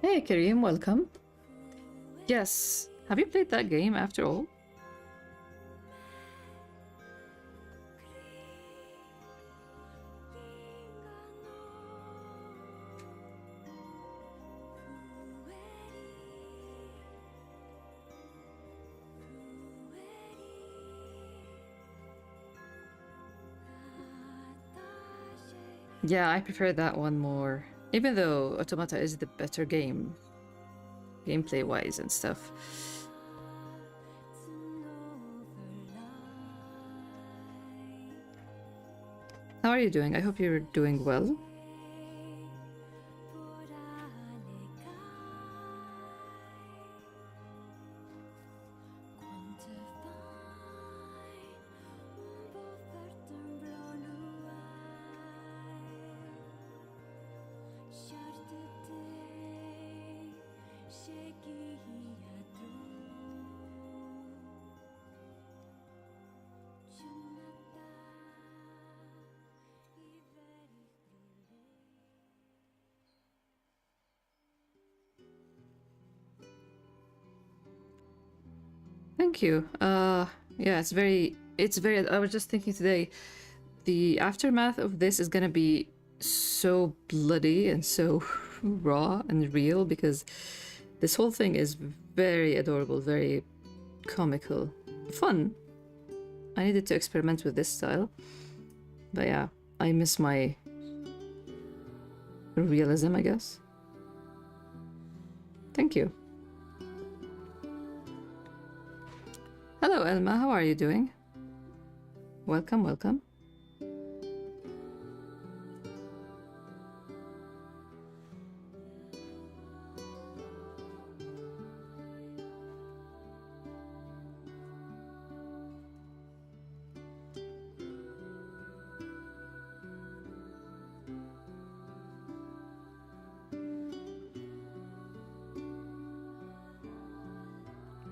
Hey Kareem, welcome. Yes, have you played that game after all? Yeah, I prefer that one more. Even though Automata is the better game, gameplay-wise and stuff. How are you doing? I hope you're doing well. Thank you. Yeah, it's very, I was just thinking today, the aftermath of this is gonna be so bloody and so raw and real because this whole thing is very adorable, very comical, fun. I needed to experiment with this style, but yeah, I miss my realism, I guess. Thank you. Hello, Elma. How are you doing? Welcome, welcome.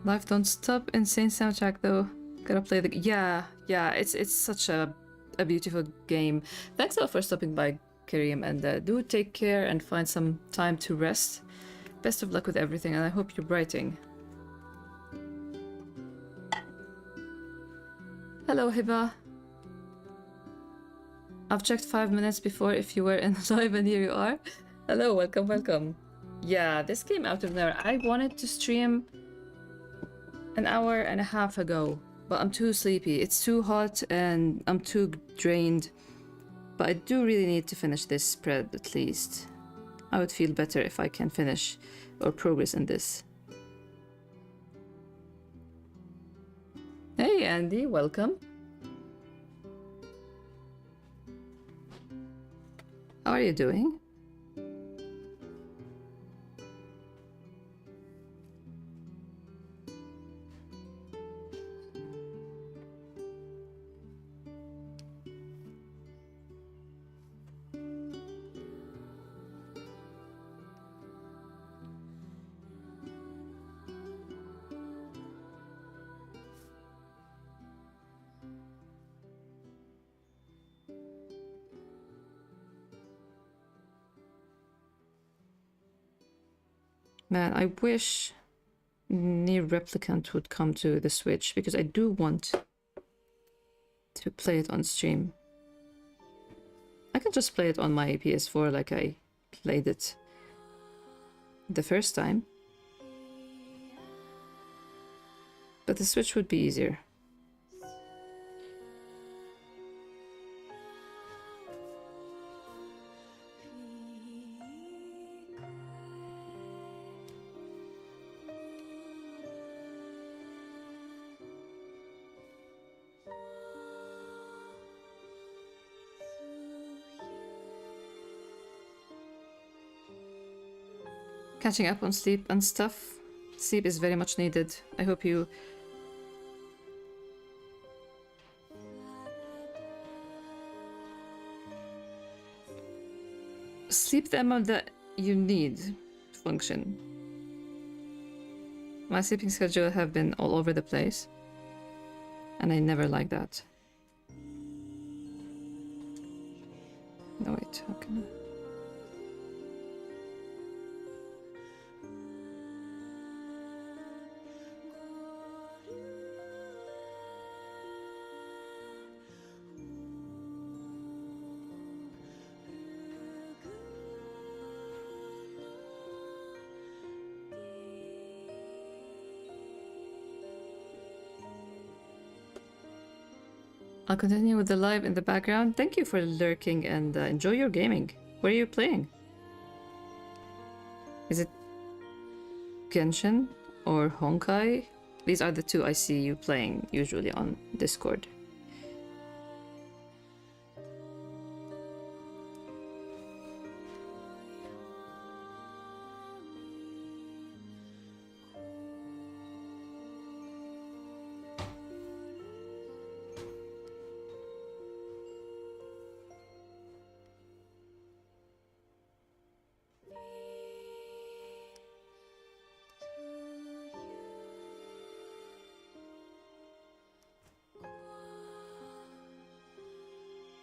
Life Don't Stop, insane soundtrack though. Gotta play the yeah. It's such a beautiful game. Thanks a lot for stopping by, Kareem, and do take care and find some time to rest. Best of luck with everything, and I hope you're writing. Hello, Hiba. I've checked 5 minutes before if you were in live, and here you are. Hello, welcome, welcome. Yeah, this came out of nowhere. I wanted to stream an hour and a half ago, but I'm too sleepy. It's too hot and I'm too drained. But I do really need to finish this spread at least. I would feel better if I can finish or progress in this. Hey Andy, welcome. How are you doing? Man, I wish Near Replicant would come to the Switch because I do want to play it on stream. I can just play it on my PS4 like I played it the first time. But the Switch would be easier. Catching up on sleep and stuff. Sleep is very much needed. I hope you... sleep the amount that you need to function. My sleeping schedule have been all over the place. And I never like that. No, wait, okay. I'll continue with the live in the background. Thank you for lurking and enjoy your gaming. Where are you playing? Is it Genshin or Honkai? These are the two I see you playing usually on Discord.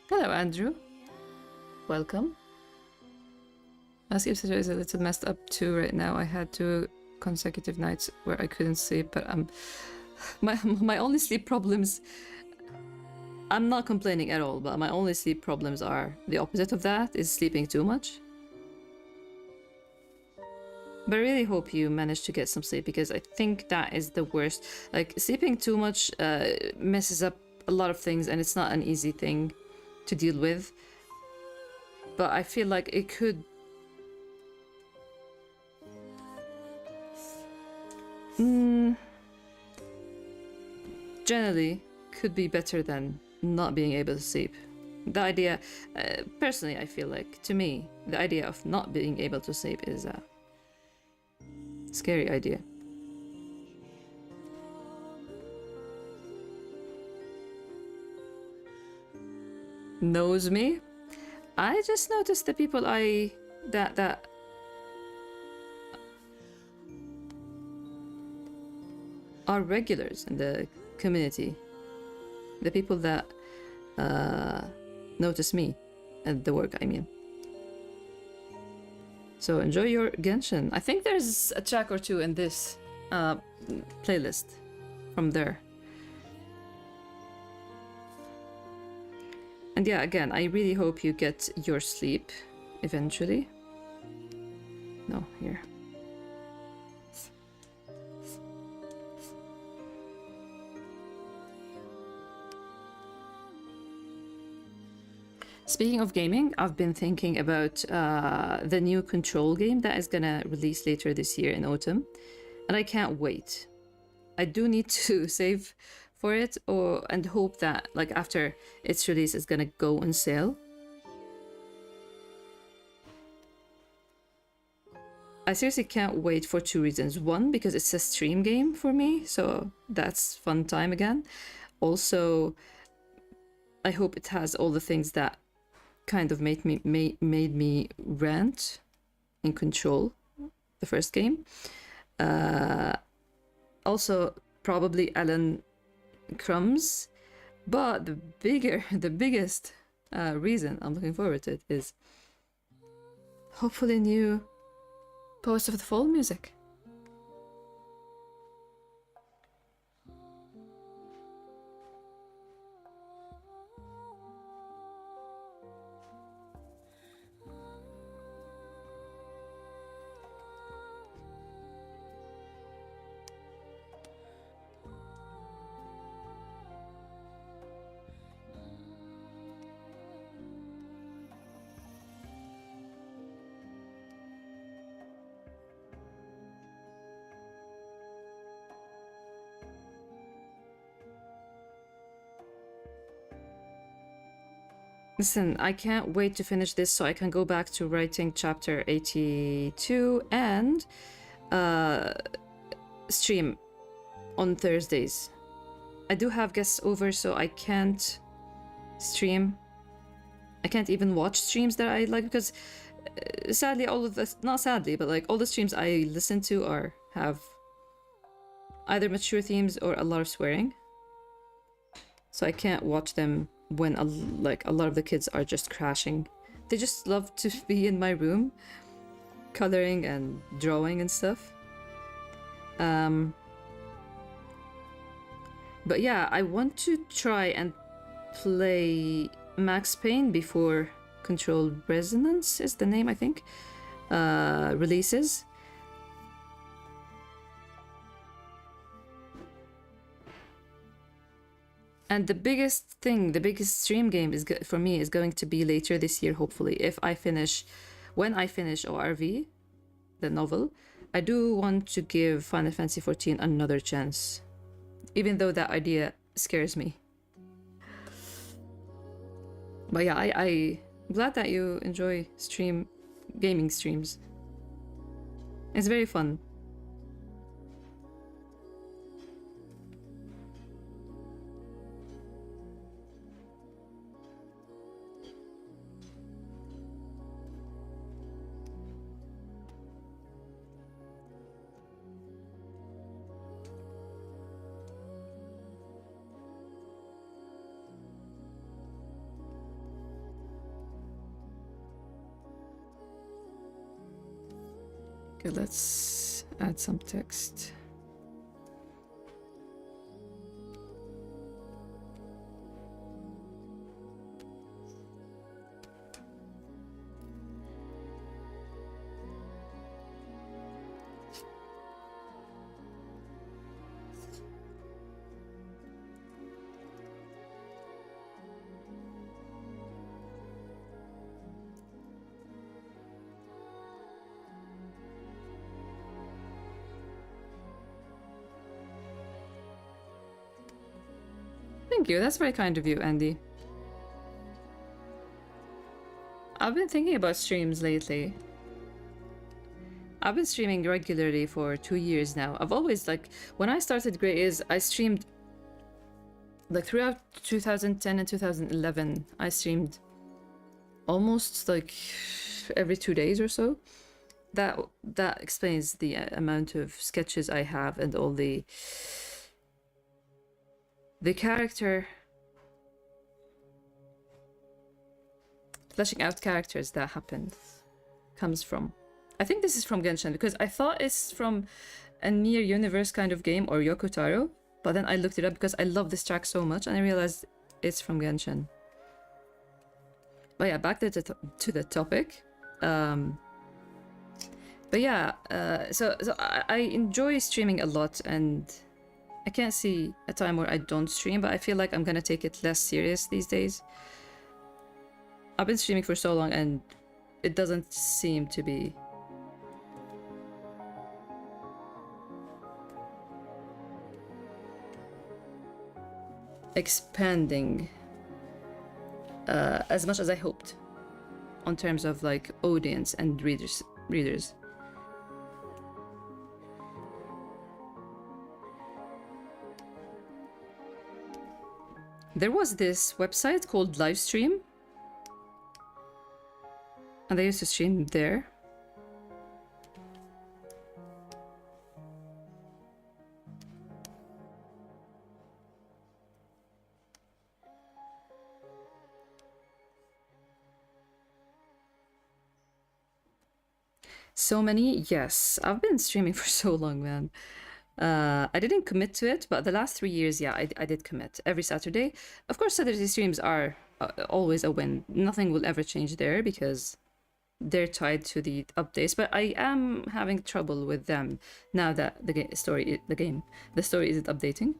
Hello, Andrew. Welcome. My sleep schedule is a little messed up too right now. I had 2 consecutive nights where I couldn't sleep, but my only sleep problems... I'm not complaining at all, but my only sleep problems are the opposite of that, is sleeping too much. But I really hope you manage to get some sleep, because I think that is the worst. Like, sleeping too much messes up a lot of things, and it's not an easy thing to deal with. But I feel like it could... generally, could be better than not being able to sleep. The idea... personally, I feel like, to me, the idea of not being able to sleep is a scary idea. Knows me? I just noticed the people that are regulars in the community. The people that notice me at the work, I mean. So enjoy your Genshin. I think there's a track or 2 in this playlist from there. And yeah, again, I really hope you get your sleep eventually. No, here. Speaking of gaming, I've been thinking about the new Control game that is gonna release later this year in autumn, and I can't wait. I do need to save for it, or and hope that like after its release it's gonna go on sale. I seriously can't wait for two reasons. One, because it's a stream game for me, so that's fun time again. Also, I hope it has all the things that kind of made me rant in Control, the first game. Also, probably Alan Crumbs, but the biggest reason I'm looking forward to it is hopefully new Poets of the Fall music. Listen, I can't wait to finish this so I can go back to writing chapter 82 and stream on Thursdays. I do have guests over, so I can't stream. I can't even watch streams that I like because sadly all of this, not sadly, but like all the streams I listen to have either mature themes or a lot of swearing. So I can't watch them when a lot of the kids are just crashing. They just love to be in my room, coloring and drawing and stuff. But yeah, I want to try and play Max Payne before Controlled Resonance is the name, I think, releases. And the biggest stream game for me is going to be later this year, hopefully. When I finish ORV, the novel, I do want to give Final Fantasy XIV another chance, even though that idea scares me. But yeah, I'm glad that you enjoy gaming streams. It's very fun. Okay, let's add some text. Thank you, that's very kind of you, Andy. I've been thinking about streams lately. I've been streaming regularly for 2 years now. I've always, when I started Grey Is, I streamed, throughout 2010 and 2011, I streamed almost, every 2 days or so. That explains the amount of sketches I have and all the character fleshing out characters that comes from. I think this is from Genshin because I thought it's from a near universe kind of game or Yoko Taro, but then I looked it up because I love this track so much and I realized it's from Genshin. But yeah, back to the topic. But yeah, so I enjoy streaming a lot, and I can't see a time where I don't stream, but I feel like I'm gonna take it less serious these days. I've been streaming for so long and it doesn't seem to be. expanding as much as I hoped on terms of like audience and readers. There was this website called Livestream, and I used to stream there. So many? Yes. I've been streaming for so long, man. I didn't commit to it, but the last 3 years, yeah, I did commit every Saturday. Of course, Saturday streams are always a win. Nothing will ever change there because they're tied to the updates. But I am having trouble with them now that the story isn't updating.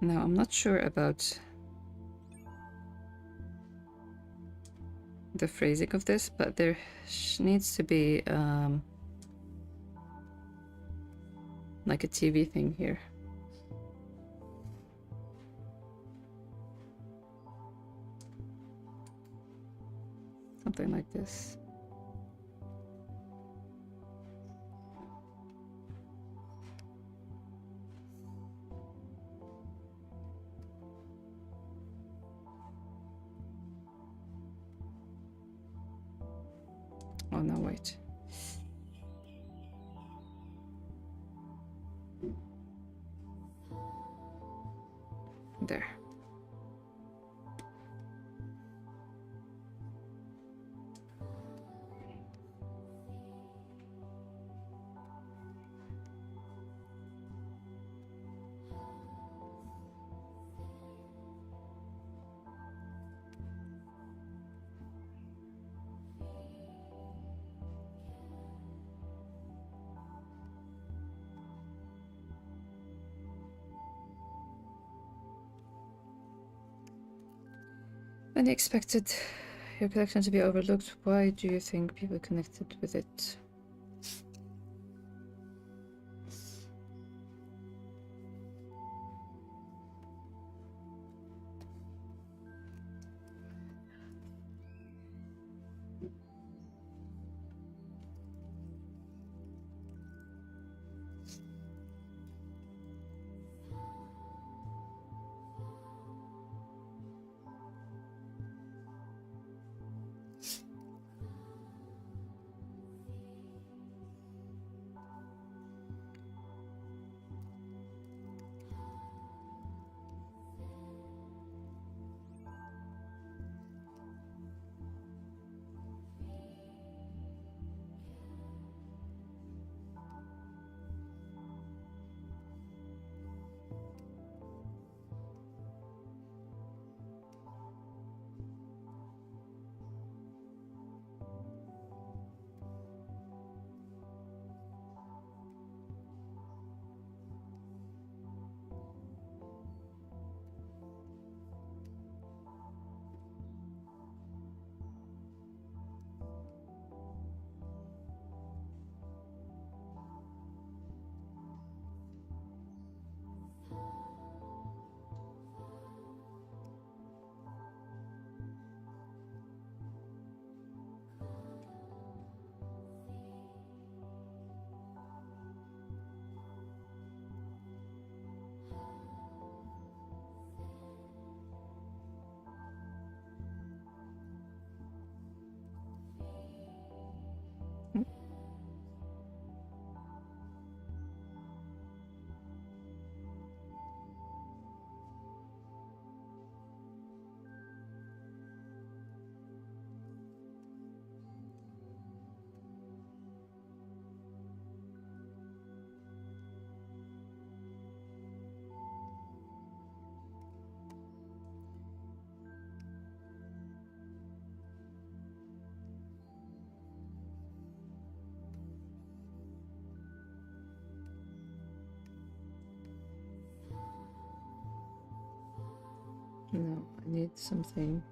No, I'm not sure about the phrasing of this, but there needs to be like a TV thing here. Something like this. Oh no, wait. There. When you expected your collection to be overlooked, why do you think people connected with it? No, I need something.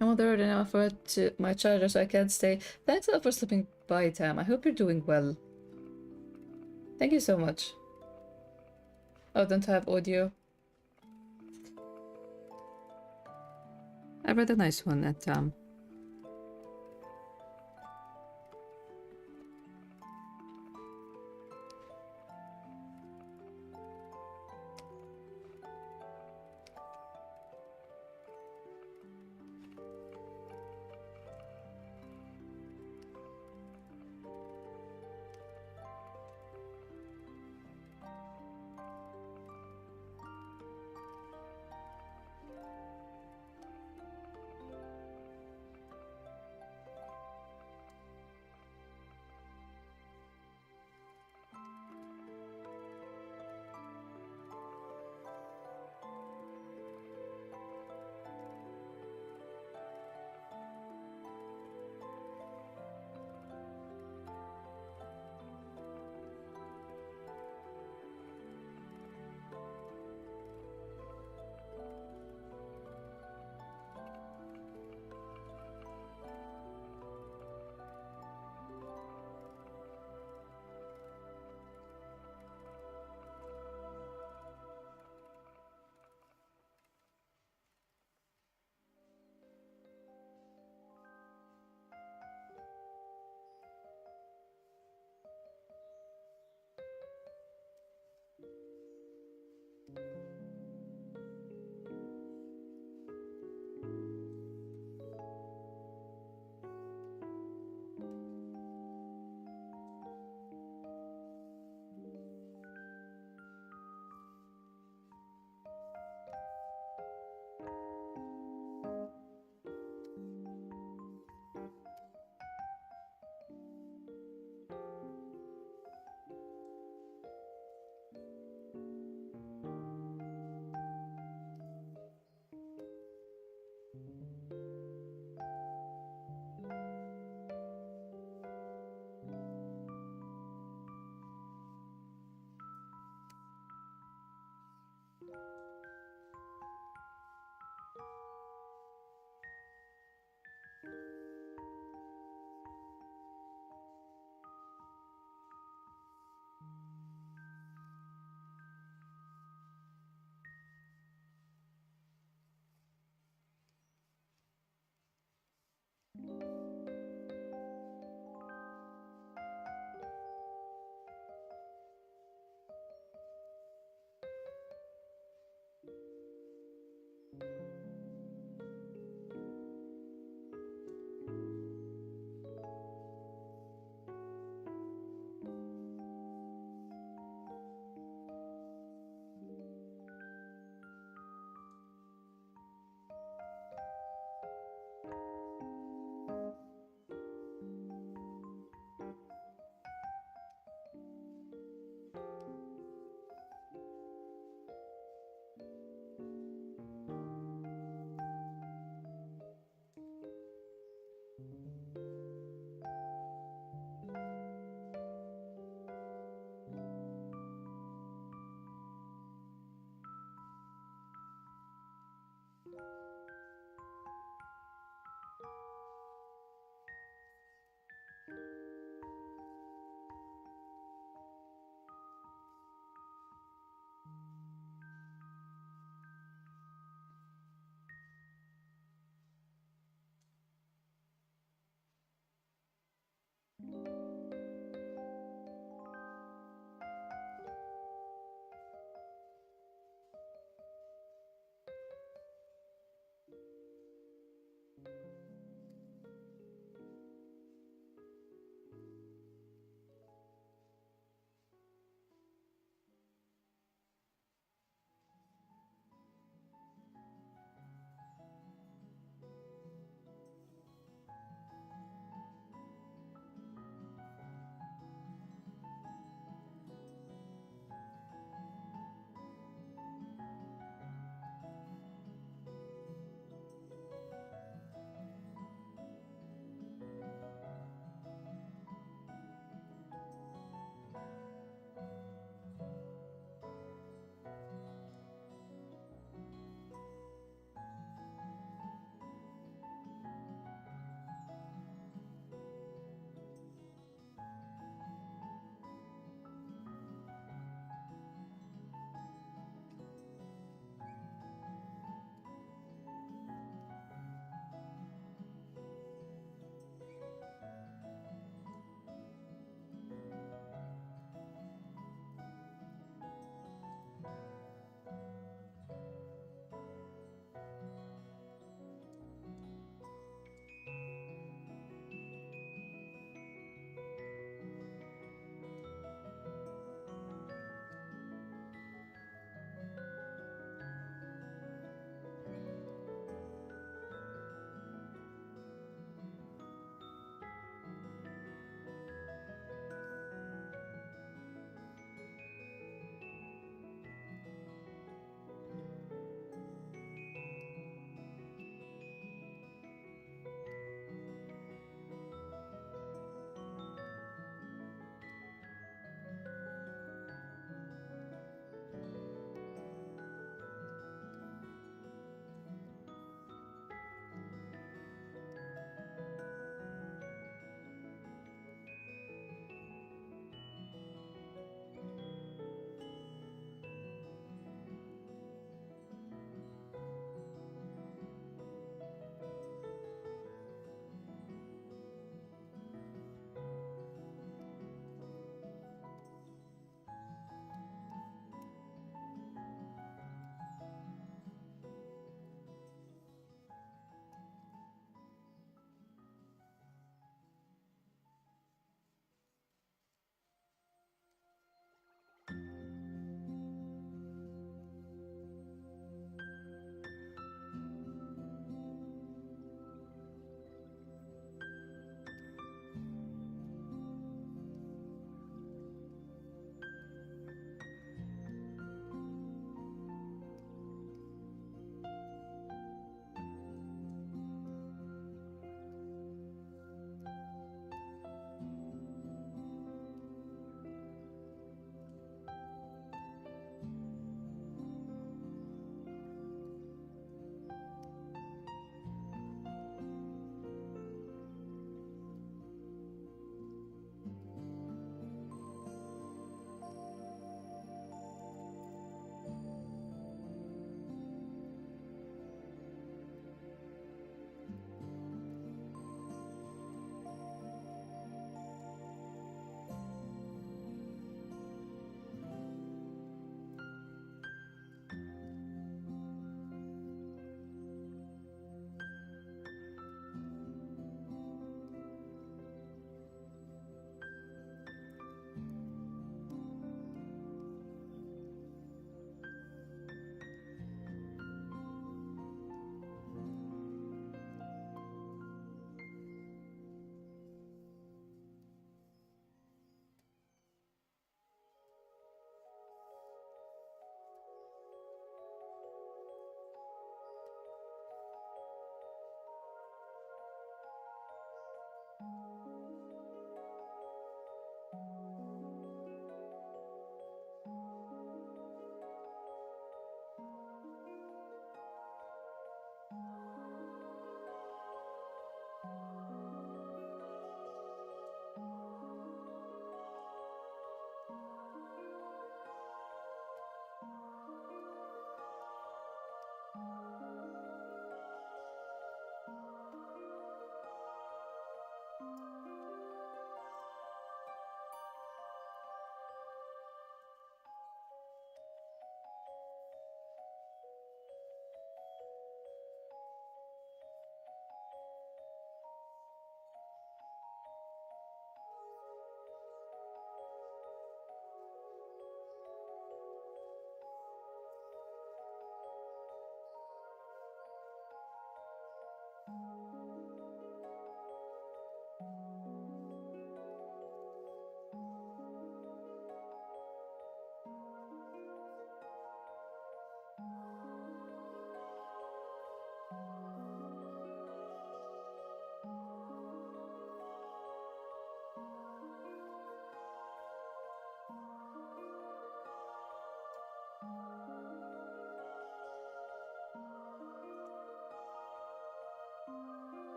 I'm already now for to my charger, so I can't stay. Thanks a lot for slipping by, Tam. I hope you're doing well. Thank you so much. Oh, don't have audio. I read a nice one at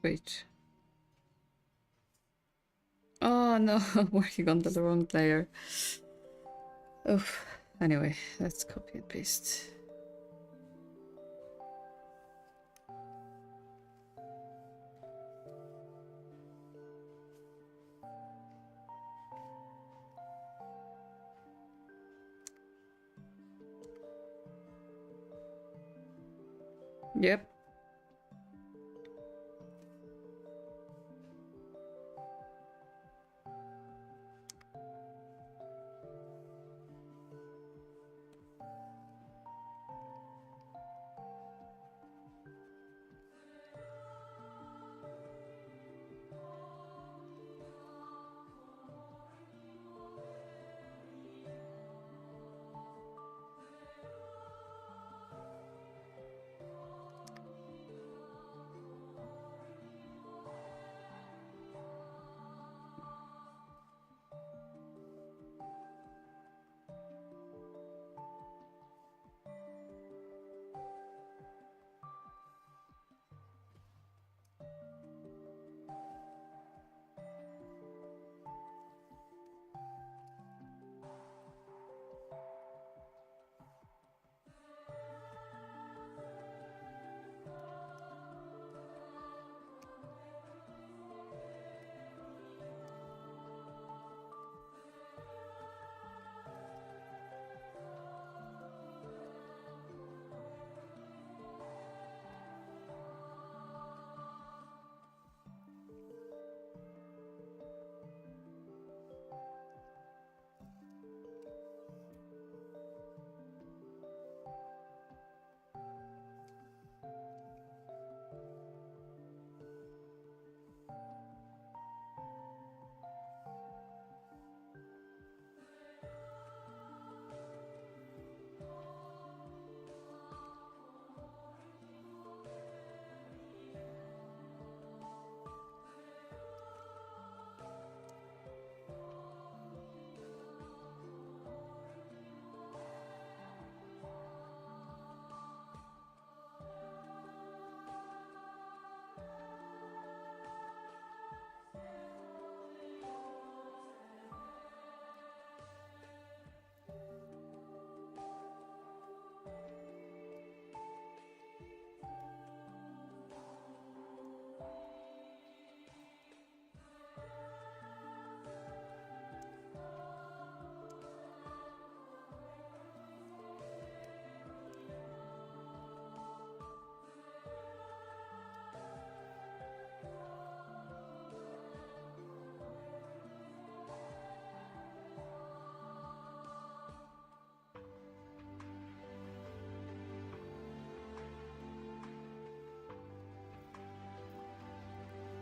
Wait. Oh no, I'm working on the wrong layer. Oof. Anyway, let's copy and paste. Yep.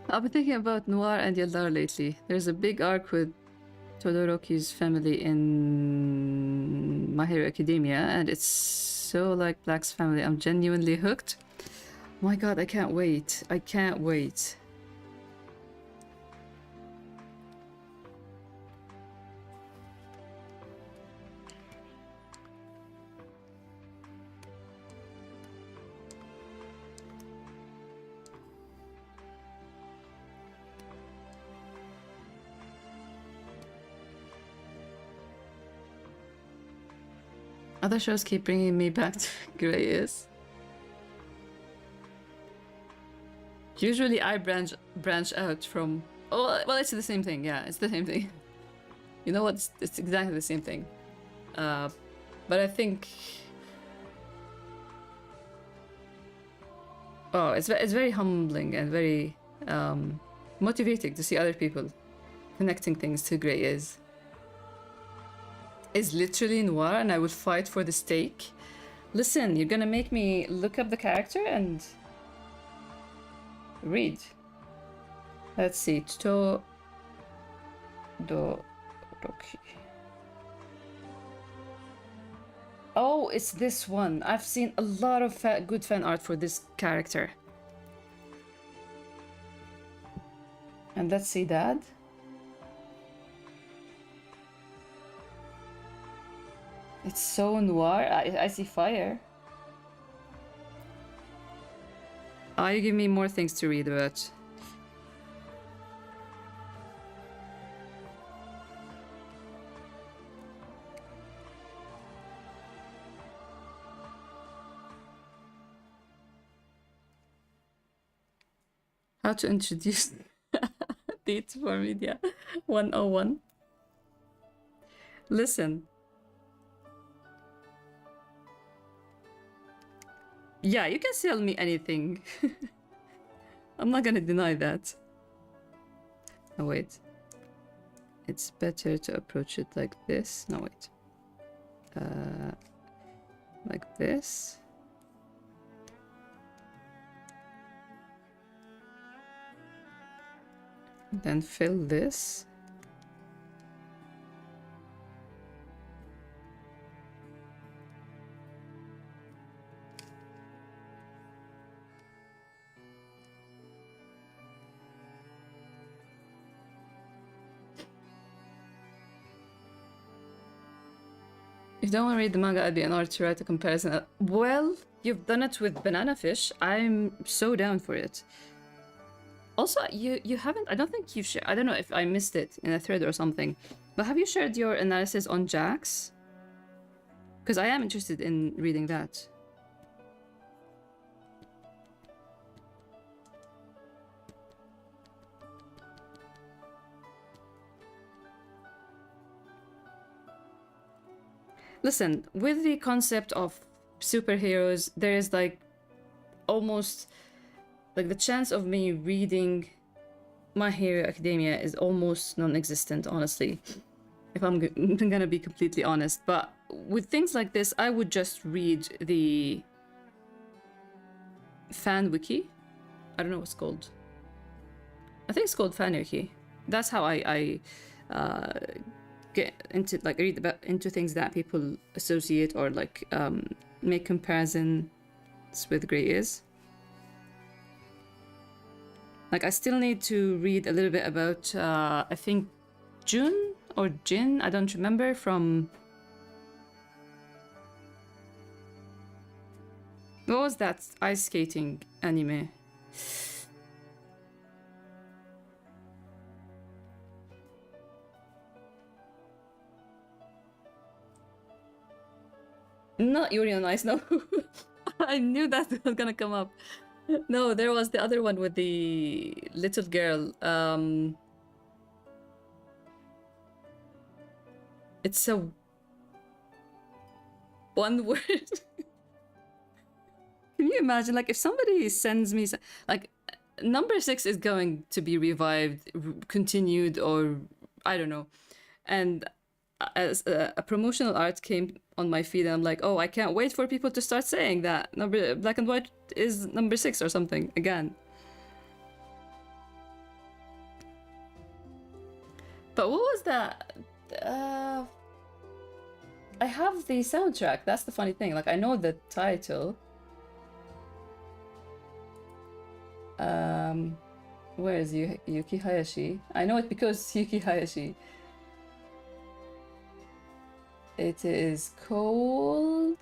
I've been thinking about Noir and Yaldar lately. There's a big arc with Todoroki's family in My Hero Academia, and it's so like Black's family. I'm genuinely hooked. My god, I can't wait. I can't wait. Other shows keep bringing me back to Grey's. Usually I branch out from... Oh, well, it's the same thing. Yeah, it's the same thing. You know what? It's exactly the same thing. But I think... Oh, it's very humbling and very motivating to see other people connecting things to Grey is literally Noir, and I would fight for the stake. Listen, you're gonna make me look up the character and read. Let's see. Todoroki. Oh, it's this one. I've seen a lot of good fan art for this character. And let's see that. It's so noir. I see fire. Oh, you give me more things to read about. How to introduce dates for media 101. Listen. Yeah, you can sell me anything. I'm not gonna deny that. Oh, wait. It's better to approach it like this. No, wait. Like this. Then fill this. If you don't want to read the manga, I'd be an art to write a comparison. Well, you've done it with Banana Fish. I'm so down for it. Also, you haven't. I don't think you've shared. I don't know if I missed it in a thread or something. But have you shared your analysis on Jax? Because I am interested in reading that. Listen, with the concept of superheroes, there is like almost like the chance of me reading My Hero Academia is almost non-existent, honestly, if I'm gonna be completely honest. But with things like this, I would just read the fan wiki. I don't know what's called. I think it's called fan wiki. That's how I get into, like, read about into things that people associate or like make comparisons with Grey is. Like, I still need to read a little bit about I think June or Jin, I don't remember, from what was that ice skating anime? Not Yuri on Ice, no. I knew that was gonna come up. No, there was the other one with the little girl. It's a one word. Can you imagine, like, if somebody sends me, like, number 6 is going to be revived, continued, or I don't know. And as a promotional art came on my feed, and I'm like, oh, I can't wait for people to start saying that number Black and White is number 6 or something again. But what was that? I have the soundtrack. That's the funny thing. Like, I know the title. Where is Yuki Hayashi? I know it because Yuki Hayashi. It is called...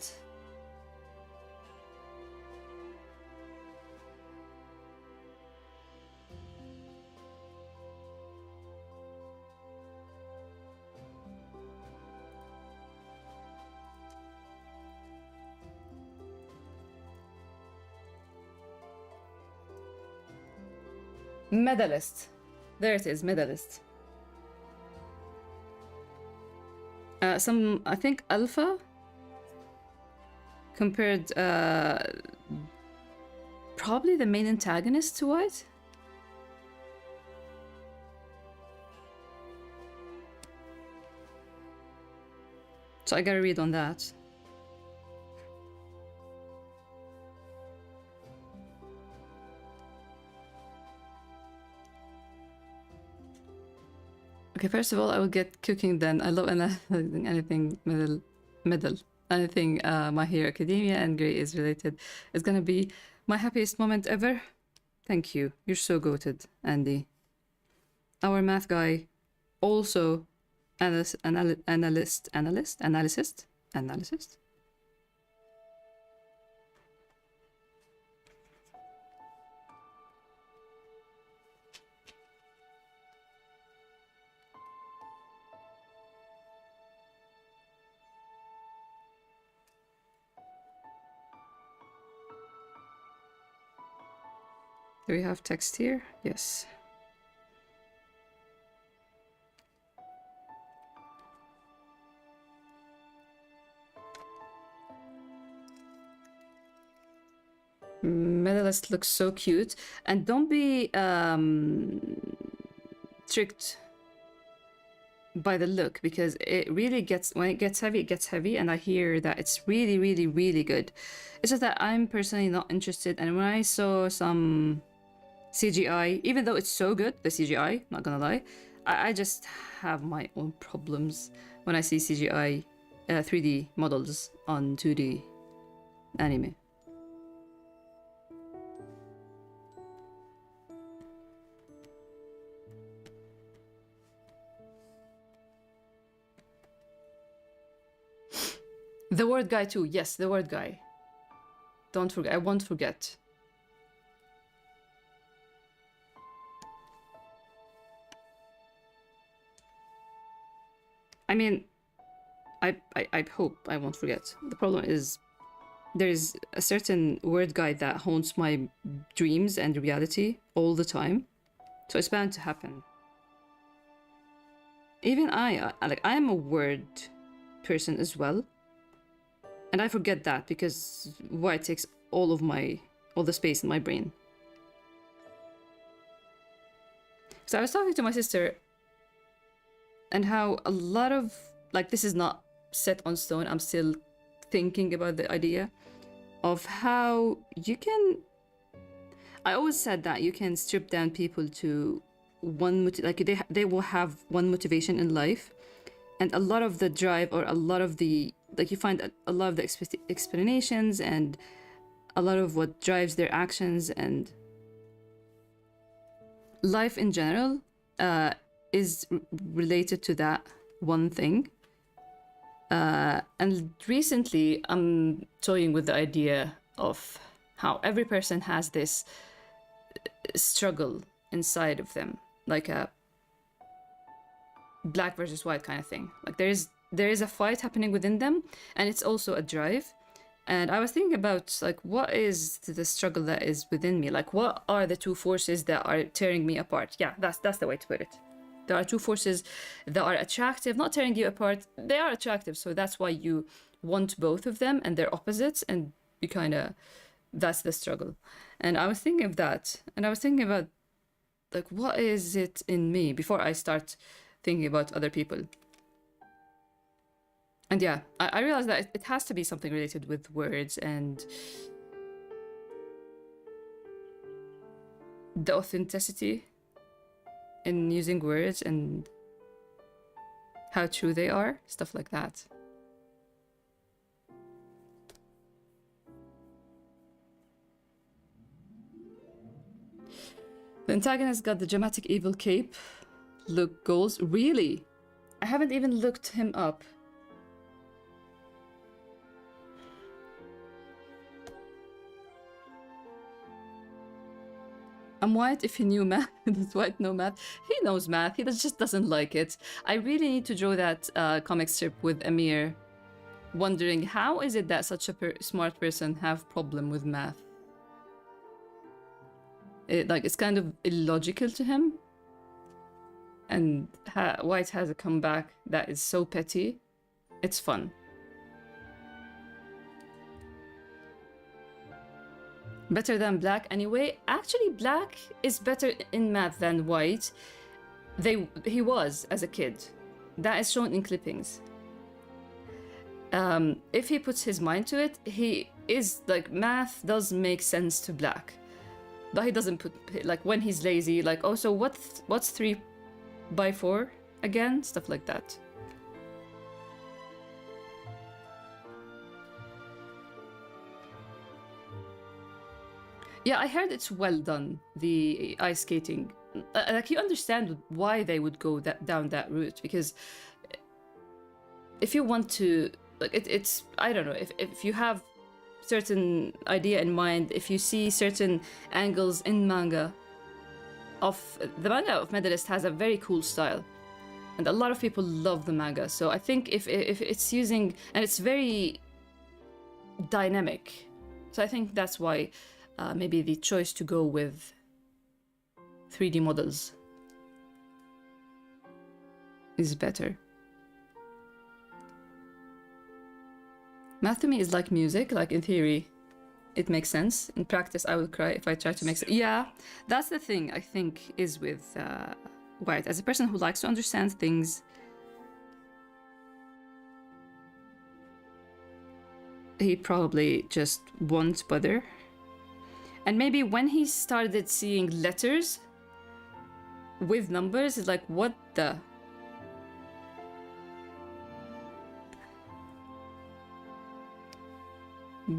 Medalist. There it is, Medalist. Some, I think, Alpha compared probably the main antagonist to White. So I gotta read on that. Okay, first of all, I will get cooking then. I love anything middle. Anything My Hero Academia and Grey is related. It's gonna be my happiest moment ever. Thank you. You're so goated, Andy. Our math guy, also analyst. Do we have text here? Yes. Medalist looks so cute. And don't be tricked by the look, because it really gets, when it gets heavy, and I hear that it's really, really, really good. It's just that I'm personally not interested, and when I saw some CGI, even though it's so good, the CGI, not gonna lie, I just have my own problems when I see CGI 3D models on 2D anime. The word guy too. Yes, the word guy. Don't forget. I won't forget. I mean, I hope I won't forget. The problem is there's a certain word guy that haunts my dreams and reality all the time. So it's bound to happen. Even I am a word person as well. And I forget that because why it takes all the space in my brain. So I was talking to my sister and how a lot of, like, this is not set on stone. I'm still thinking about the idea of how you can, I always said that you can strip down people to one, like they will have one motivation in life. And a lot of the drive, or a lot of the, like, you find a lot of the explanations and a lot of what drives their actions and life in general is related to that one thing. And recently I'm toying with the idea of how every person has this struggle inside of them, like a black versus white kind of thing. Like there is a fight happening within them, and it's also a drive. And I was thinking about, like, what is the struggle that is within me? Like, what are the two forces that are tearing me apart? Yeah, that's the way to put it. There are two forces that are attractive, not tearing you apart. They are attractive, so that's why you want both of them, and they're opposites, and you kind of, that's the struggle. And I was thinking of that, and I was thinking about, like, what is it in me before I start thinking about other people. And yeah, I realized that it has to be something related with words and the authenticity in using words and how true they are, stuff like that. The antagonist got the dramatic evil cape look goals. Really? I haven't even looked him up. I'm white if he knew math. That's white, no math. He knows math. He just doesn't like it. I really need to draw that comic strip with Amir, wondering how is it that such a smart person have problem with math. It's kind of illogical to him. And White has a comeback that is so petty. It's fun. Better than Black anyway. Actually, Black is better in math than White. He was as a kid. That is shown in clippings. If he puts his mind to it, he is, like, math does make sense to Black. But he doesn't put, like, when he's lazy, like, oh, so what's 3 by 4 again? Stuff like that. Yeah, I heard it's well done, the ice skating. Like, you understand why they would go down that route, because if you want to, like, it's I don't know, if you have certain idea in mind, if you see certain angles in manga of the manga of Medalist has a very cool style, and a lot of people love the manga. So I think if it's using, and it's very dynamic, so I think that's why maybe the choice to go with 3D models is better. Math to me is like music, like in theory, it makes sense. In practice, I will cry if I try to make sense. Yeah, that's the thing I think is with White. As a person who likes to understand things, he probably just won't bother. And maybe when he started seeing letters with numbers, it's like, what the?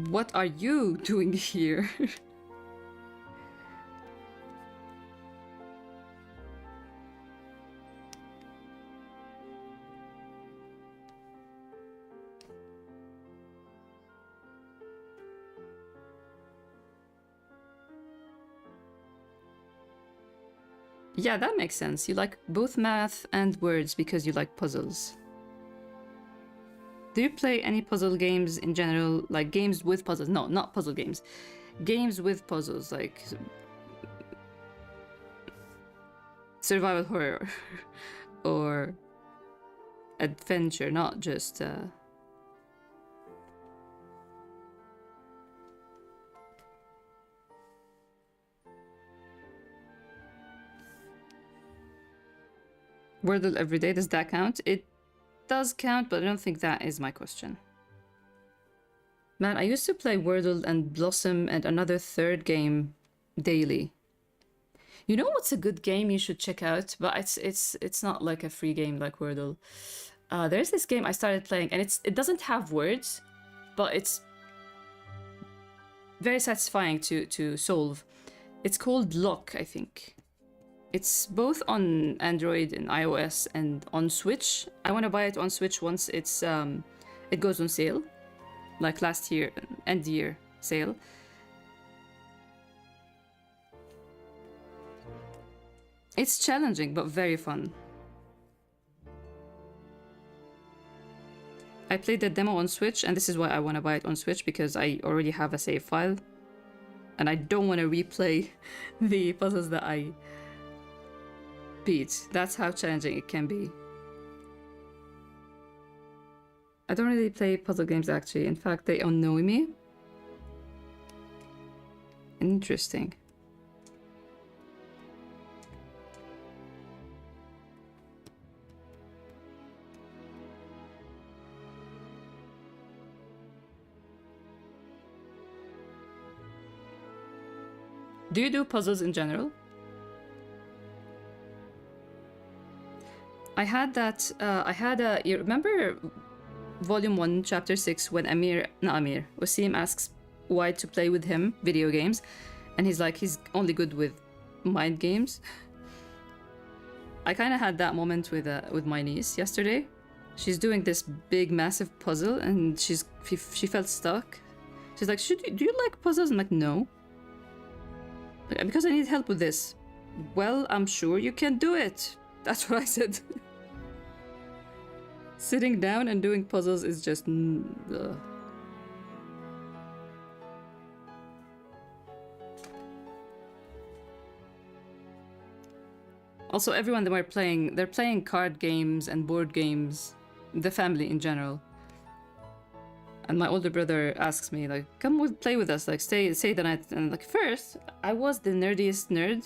What are you doing here? Yeah, that makes sense. You like both math and words because you like puzzles. Do you play any puzzle games in general? Like games with puzzles? No, not puzzle games. Games with puzzles, like survival horror or adventure, not just Wordle every day. Does that count? It does count, but I don't think that is my question. Man, I used to play Wordle and Blossom and another third game daily. You know what's a good game you should check out? But it's not like a free game like Wordle. There's this game I started playing, and it doesn't have words, but it's very satisfying to solve. It's called Lock, I think. It's both on Android and iOS and on Switch. I want to buy it on Switch once it goes on sale, like last year, end year sale. It's challenging but very fun. I played the demo on Switch, and this is why I want to buy it on Switch, because I already have a save file and I don't want to replay the puzzles that I beat. That's how challenging it can be. I don't really play puzzle games actually. In fact, they annoy me. Interesting. Do you do puzzles in general? I had that, you remember Volume 1, Chapter 6, when Wasim asks White to play with him video games, and he's like, he's only good with mind games. I kind of had that moment with my niece yesterday. She's doing this big, massive puzzle, and she felt stuck. She's like, do you like puzzles? I'm like, no. Because I need help with this. Well, I'm sure you can do it. That's what I said. Sitting down and doing puzzles is just... Also, everyone that they're playing card games and board games, the family in general. And my older brother asks me, like, come play with us, like, stay the night. And like, first, I was the nerdiest nerd.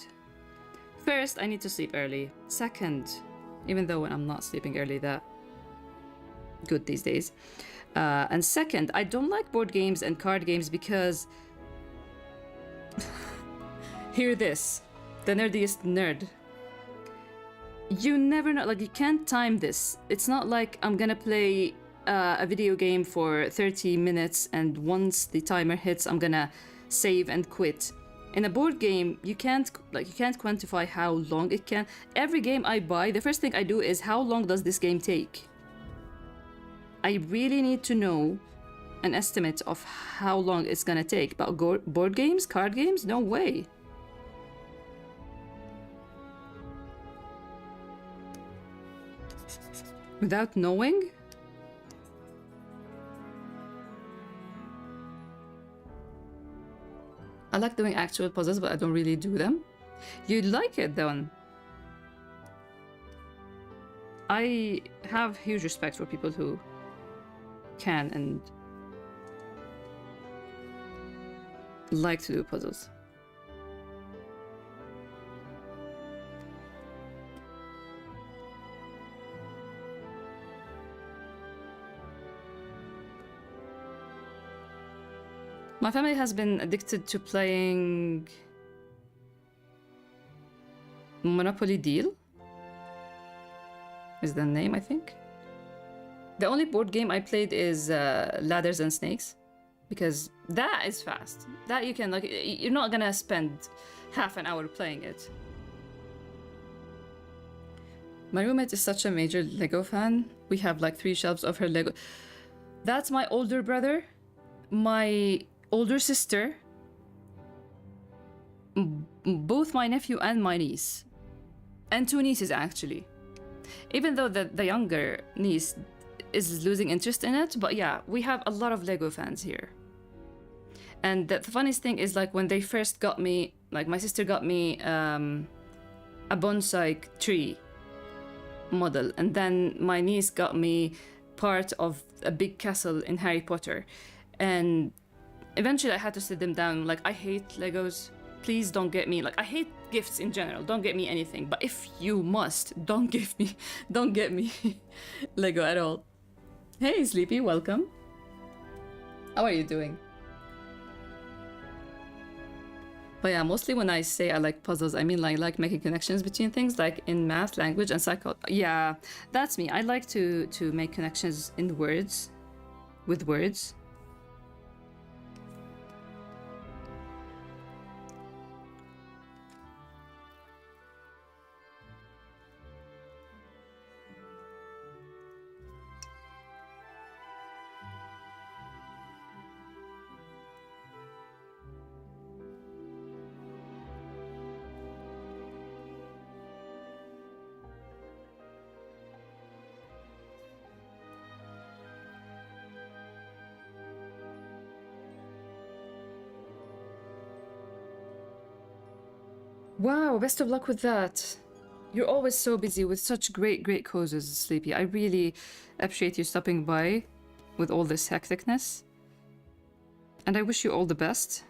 First, I need to sleep early. Second, even though when I'm not sleeping early, that good these days. And second, I don't like board games and card games because... Hear this. The nerdiest nerd. You never know, like, you can't time this. It's not like I'm gonna play a video game for 30 minutes and once the timer hits, I'm gonna save and quit. In a board game, you can't quantify how long it can. Every game I buy, the first thing I do is, how long does this game take? I really need to know an estimate of how long it's gonna take. But board games, card games, no way. Without knowing? I like doing actual puzzles, but I don't really do them. You'd like it, then. I have huge respect for people who can and like to do puzzles. My family has been addicted to playing Monopoly Deal is the name, I think. The only board game I played is Ladders and Snakes, because that is fast. That you can, like, you're not gonna spend half an hour playing it. My roommate is such a major Lego fan. We have like 3 shelves of her Lego. That's my older brother, my older sister, both my nephew and my niece, and 2 nieces actually. Even though the younger niece is losing interest in it, but yeah, we have a lot of Lego fans here. And the funniest thing is, like, when they first got me, like my sister got me a bonsai tree model, and then my niece got me part of a big castle in Harry Potter, and eventually I had to sit them down, like, I hate Legos, please don't get me, like, I hate gifts in general, don't get me anything, but if you must, don't get me Lego at all. Hey Sleepy, welcome. How are you doing? But yeah, mostly when I say I like puzzles, I mean, like, I like making connections between things, like in math, language, and psycho. Yeah, that's me. I like to make connections in words, with words. Wow, best of luck with that. You're always so busy with such great causes, Sleepy. I really appreciate you stopping by with all this hecticness. And I wish you all the best.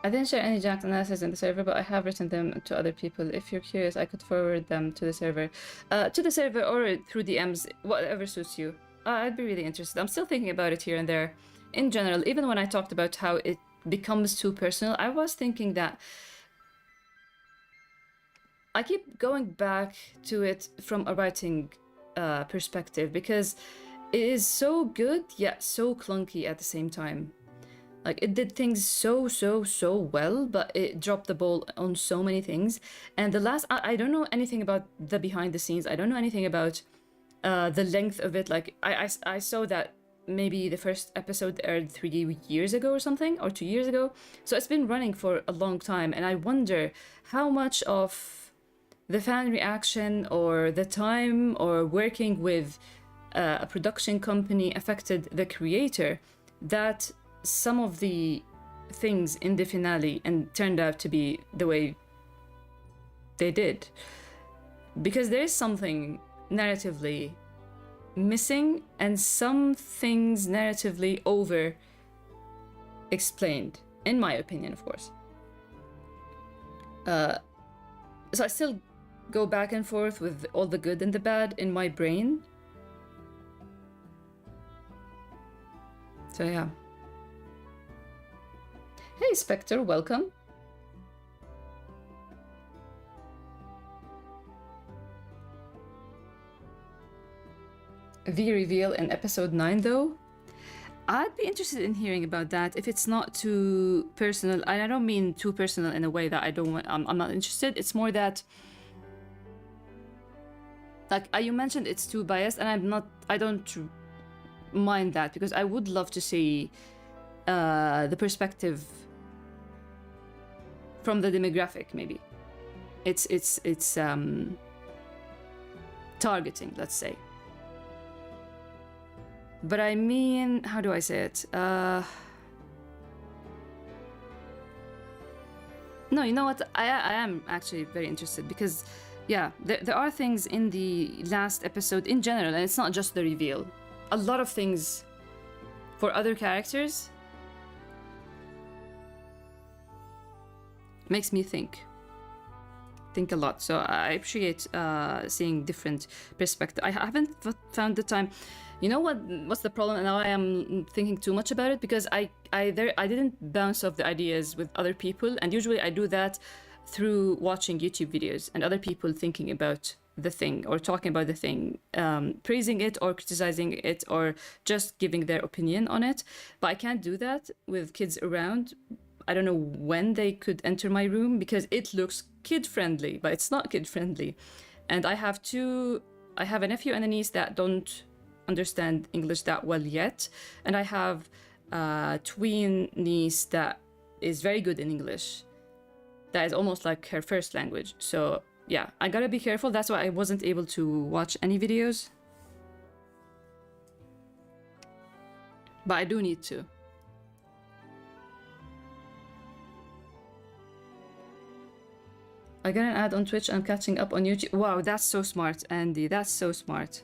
I didn't share any jacked analysis in the server, but I have written them to other people. If you're curious, I could forward them to the server. Or through DMs, whatever suits you. I'd be really interested. I'm still thinking about it here and there. In general, even when I talked about how it becomes too personal, I was thinking that I keep going back to it from a writing perspective, because it is so good, yet so clunky at the same time. Like, it did things so well, but it dropped the ball on so many things. And I don't know anything about the behind the scenes. I don't know anything about the length of it. Like, I saw that maybe the first episode aired 3 years ago or something, or 2 years ago. So it's been running for a long time. And I wonder how much of the fan reaction or the time or working with a production company affected the creator, that some of the things in the finale and turned out to be the way they did. Because there is something narratively missing and some things narratively over explained, in my opinion, of course. So I still go back and forth with all the good and the bad in my brain. So yeah. Hey Spectre, welcome. The reveal in episode 9 though, I'd be interested in hearing about that if it's not too personal. And I don't mean too personal in a way that I don't want, I'm not interested. It's more that, like you mentioned, it's too biased, and I don't mind that, because I would love to see the perspective from the demographic. Maybe it's targeting, let's say. But I mean, how do I say it? No, you know what? I am actually very interested, because, yeah, there are things in the last episode in general, and it's not just the reveal. A lot of things for other characters makes me think a lot. So I appreciate seeing different perspectives. I haven't found the time. You know what's the problem? And now I am thinking too much about it, because I didn't bounce off the ideas with other people, and usually I do that through watching YouTube videos and other people thinking about the thing or talking about the thing, praising it or criticizing it or just giving their opinion on it. But I can't do that with kids around. I don't know when they could enter my room, because it looks kid-friendly, but it's not kid-friendly. And I have a nephew and a niece that don't understand English that well yet, and I have a tween niece that is very good in English. That is almost like her first language. So yeah, I gotta be careful. That's why I wasn't able to watch any videos. But I do need to. I got an ad on Twitch. I'm catching up on YouTube. Wow, that's so smart, Andy. That's so smart.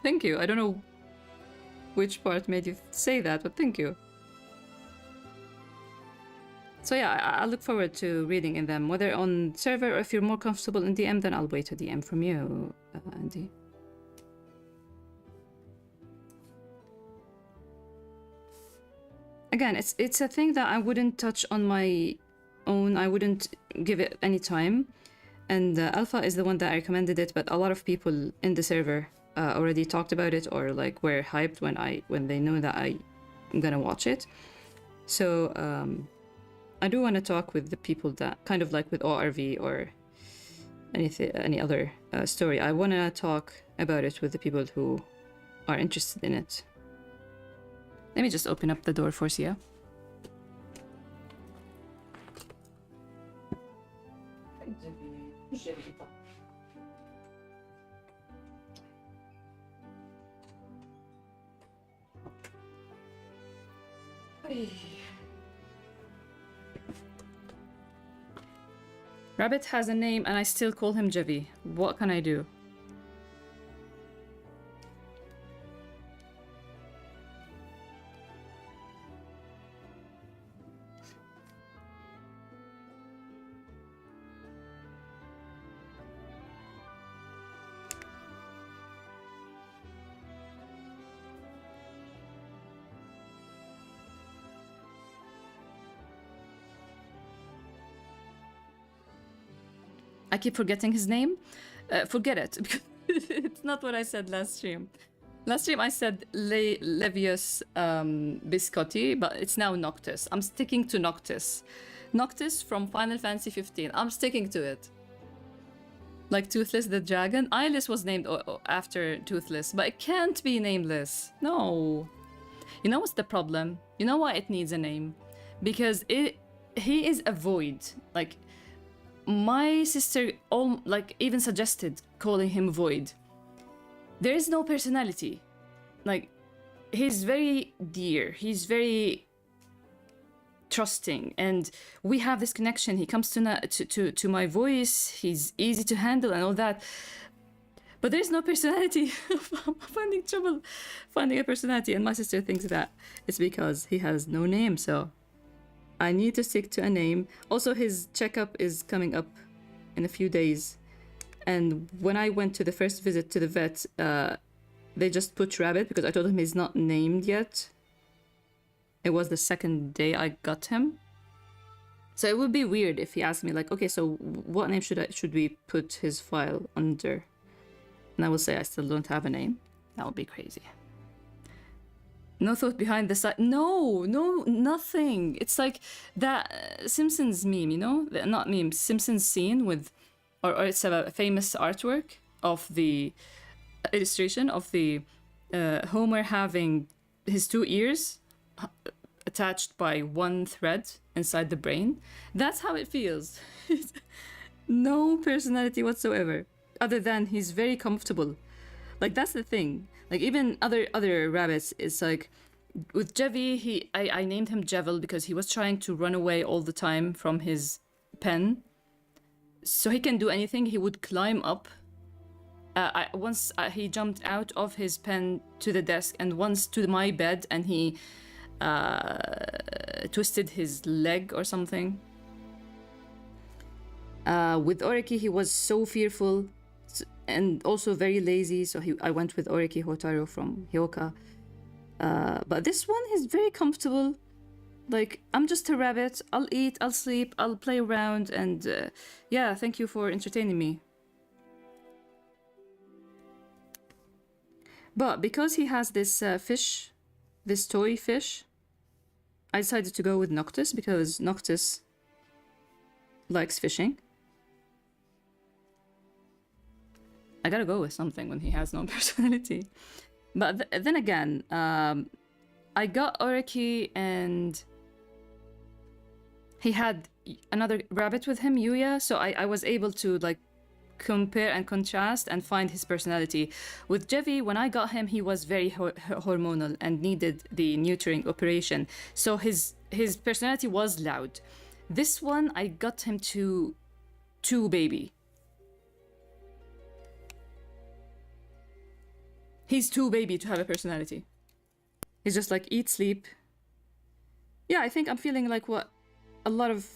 Thank you. I don't know which part made you say that, but thank you. So yeah, I look forward to reading in them, whether on server or if you're more comfortable in DM, then I'll wait to DM from you, Andy. Again, it's a thing that I wouldn't touch on my own. I wouldn't give it any time. And Alpha is the one that I recommended it, but a lot of people in the server already talked about it or like were hyped when they know that I'm gonna watch it. So I do want to talk with the people that kind of like with ORV or any other story. I want to talk about it with the people who are interested in it. Let me just open up the door for Sia. Rabbit has a name and I still call him Javi. What can I do? I keep forgetting his name. Forget it, because it's not what I said last stream. Last stream I said Levius Biscotti, but it's now Noctis. I'm sticking to Noctis. Noctis from Final Fantasy 15. I'm sticking to it. Like Toothless the Dragon. Eyeless was named after Toothless, but it can't be nameless. No. You know what's the problem? You know why it needs a name? Because he is a void. Like, my sister even suggested calling him Void. There is no personality. Like, he's very dear. He's very trusting, and we have this connection. He comes to my voice. He's easy to handle and all that. But there's no personality. I'm finding trouble finding a personality, and my sister thinks that it's because he has no name. So I need to stick to a name. Also, his checkup is coming up in a few days. And when I went to the first visit to the vet, they just put Rabbit because I told him he's not named yet. It was the second day I got him. So it would be weird if he asked me like, okay, so what name should we put his file under? And I will say I still don't have a name. That would be crazy. No thought behind the site. No, nothing. It's like that Simpsons meme, you know? Not meme, Simpsons scene with, or it's a famous artwork of the illustration of the Homer having his two ears attached by one thread inside the brain. That's how it feels. No personality whatsoever, other than he's very comfortable. Like, that's the thing. Like, even other rabbits, it's like, with Jevi, I named him Jevil because he was trying to run away all the time from his pen. So he can do anything. He would climb up. Once he jumped out of his pen to the desk, and once to my bed, and he twisted his leg or something. With Oreki, he was so fearful and also very lazy, so I went with Oreki Hotaru from Hyoka. But this one, he's very comfortable. Like, I'm just a rabbit. I'll eat, I'll sleep, I'll play around, and yeah, thank you for entertaining me. But because he has this fish, this toy fish, I decided to go with Noctis because Noctis likes fishing. I gotta go with something when he has no personality. But then again, I got Oreki and he had another rabbit with him, Yuya, so I was able to like compare and contrast and find his personality. With Jevi, when I got him, he was very hormonal and needed the neutering operation, so his personality was loud. This one, I got him to baby. He's too baby to have a personality. He's just like eat, sleep. Yeah, I think I'm feeling like what a lot of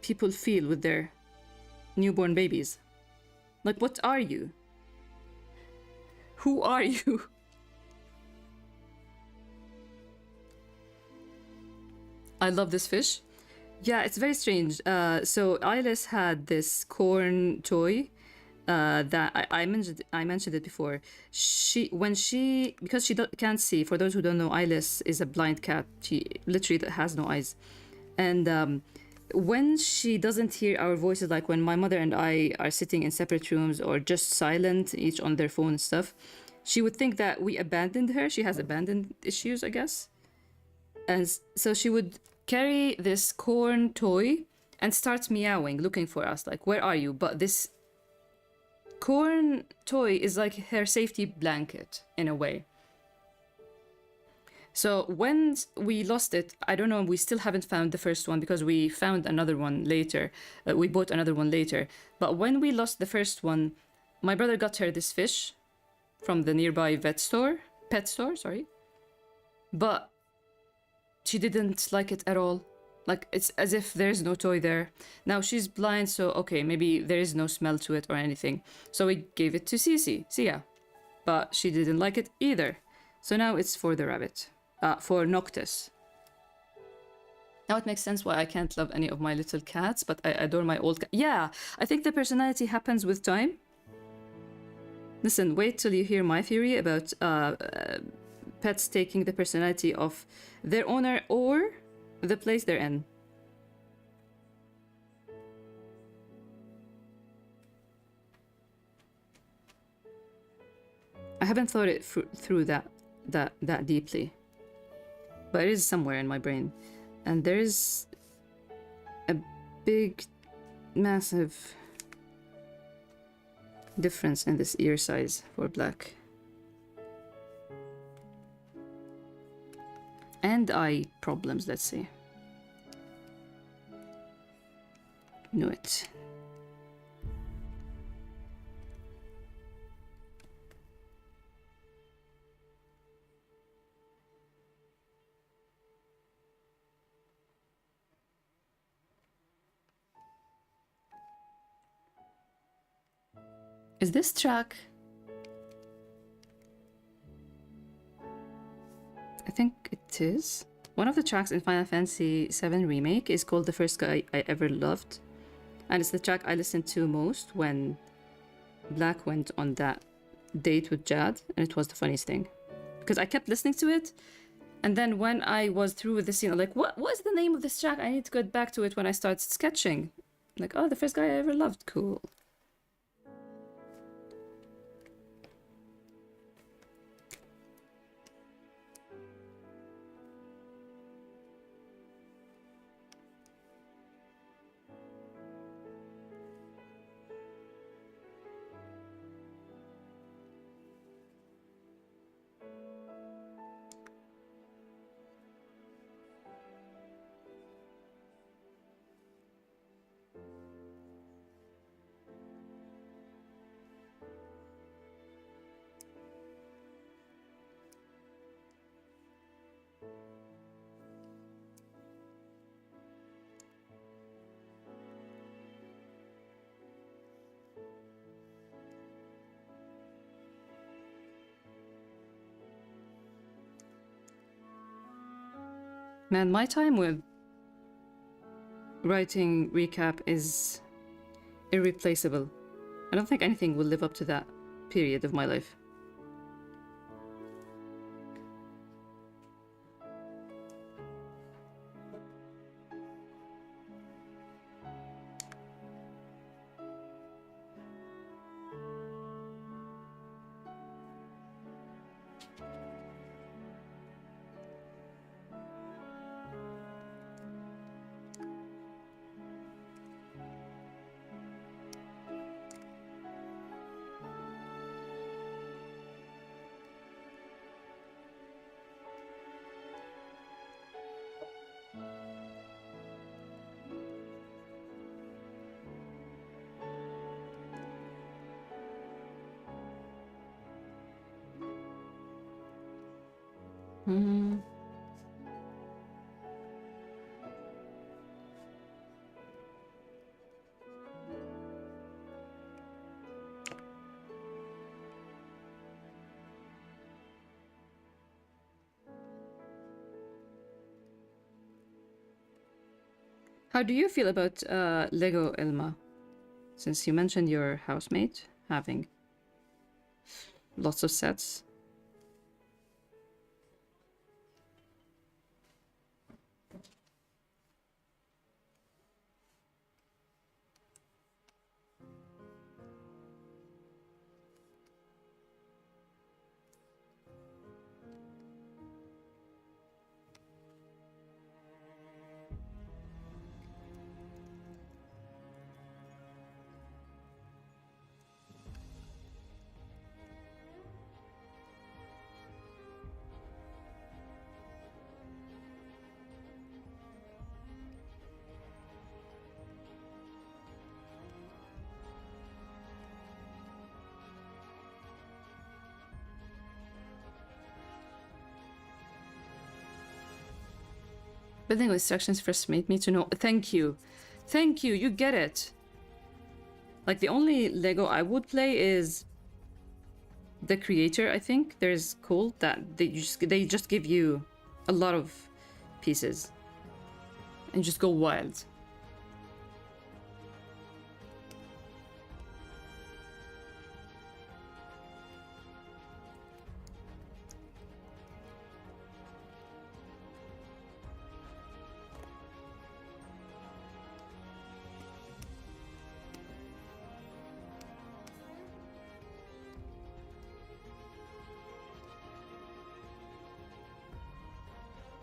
people feel with their newborn babies. Like, what are you? Who are you? I love this fish. Yeah, it's very strange. So Eilish had this corn toy that I mentioned it before. Because she can't see. For those who don't know, Eilish is a blind cat. She literally has no eyes, and when she doesn't hear our voices, like when my mother and I are sitting in separate rooms or just silent, each on their phone and stuff, she would think that we abandoned her. She has abandoned issues, I guess. And so she would carry this corn toy and start meowing, looking for us, like, where are you? But this corn toy is like her safety blanket in a way. So when we lost it, I don't know, we still haven't found the first one because we found another one later. We bought another one later. But when we lost the first one, my brother got her this fish from the nearby pet store, sorry. But she didn't like it at all. Like, it's as if there's no toy there. Now, she's blind, so okay, maybe there is no smell to it or anything. So we gave it to Sia. But she didn't like it either. So now it's for the rabbit. For Noctis. Now it makes sense why I can't love any of my little cats, but I adore my old cat. Yeah, I think the personality happens with time. Listen, wait till you hear my theory about pets taking the personality of their owner or the place they're in. I haven't thought it through that deeply, but it is somewhere in my brain, and there is a big, massive difference in this ear size for black. And eye problems, let's say. Knew it. Is this track? I think it is. One of the tracks in Final Fantasy VII Remake is called The First Guy I Ever Loved. And it's the track I listened to most when Black went on that date with Jad. And it was the funniest thing. Because I kept listening to it. And then when I was through with the scene, I'm like, what is the name of this track? I need to get back to it when I start sketching. I'm like, oh, The First Guy I Ever Loved. Cool. Man, my time with writing recap is irreplaceable. I don't think anything will live up to that period of my life. How do you feel about Lego, Ilma? Since you mentioned your housemate having lots of sets. Building instructions first made me to know. Thank you. Thank you. You get it. Like, the only Lego I would play is the creator, I think. There's cool that they just give you a lot of pieces and just go wild.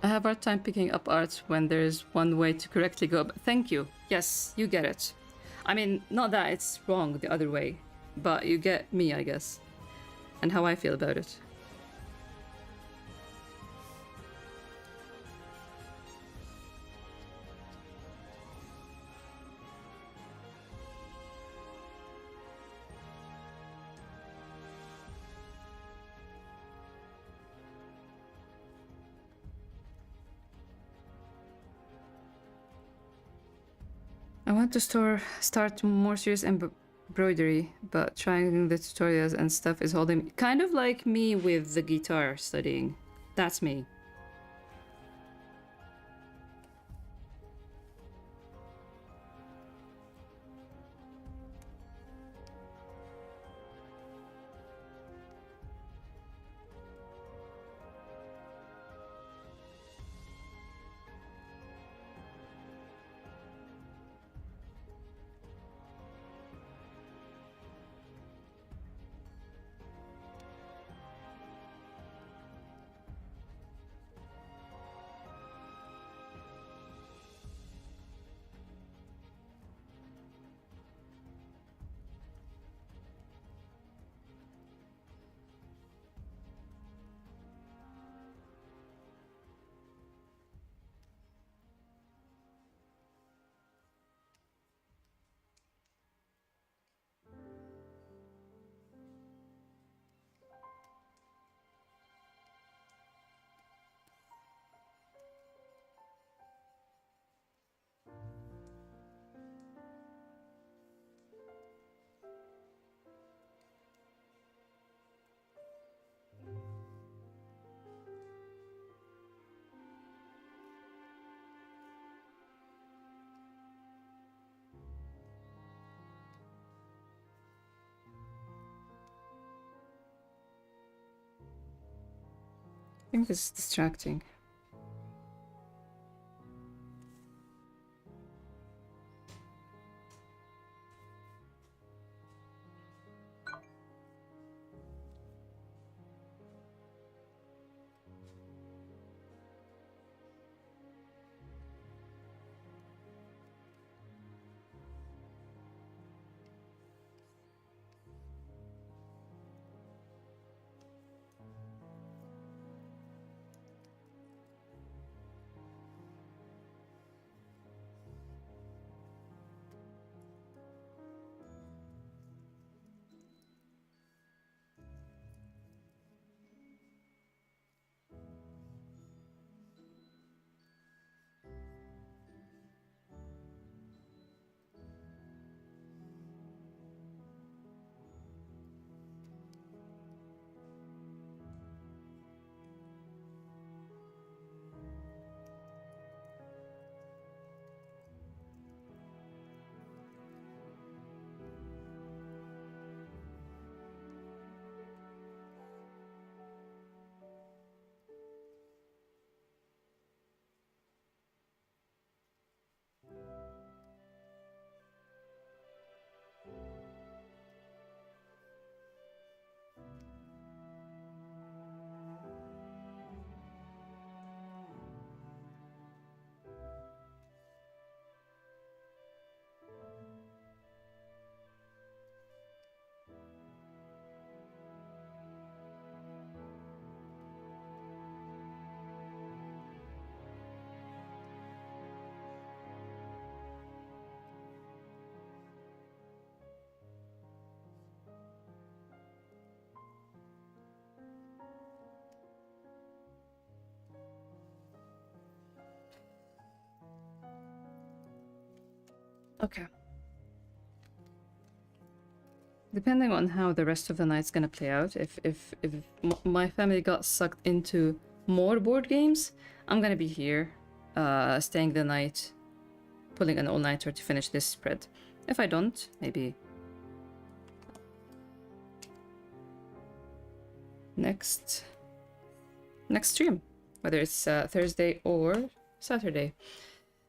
I have a hard time picking up art when there's one way to correctly go. But thank you. Yes, you get it. I mean, not that it's wrong the other way, but you get me, I guess, and how I feel about it. I want to start more serious embroidery, but trying the tutorials and stuff is holding me. Kind of like me with the guitar studying. That's me. I think this is distracting. Okay. Depending on how the rest of the night's gonna play out, if my family got sucked into more board games, I'm gonna be here, staying the night, pulling an all-nighter to finish this spread. If I don't, maybe next stream, whether it's Thursday or Saturday.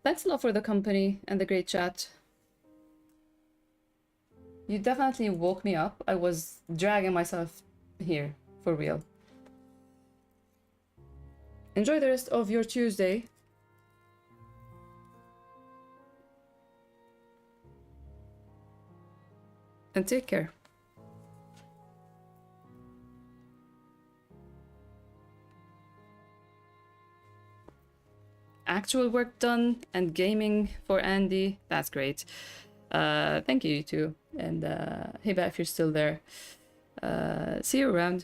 Thanks a lot for the company and the great chat. You definitely woke me up. I was dragging myself here, for real. Enjoy the rest of your Tuesday. And take care. Actual work done and gaming for Andy. That's great. Thank you, you too. And Hiba, if you're still there. See you around.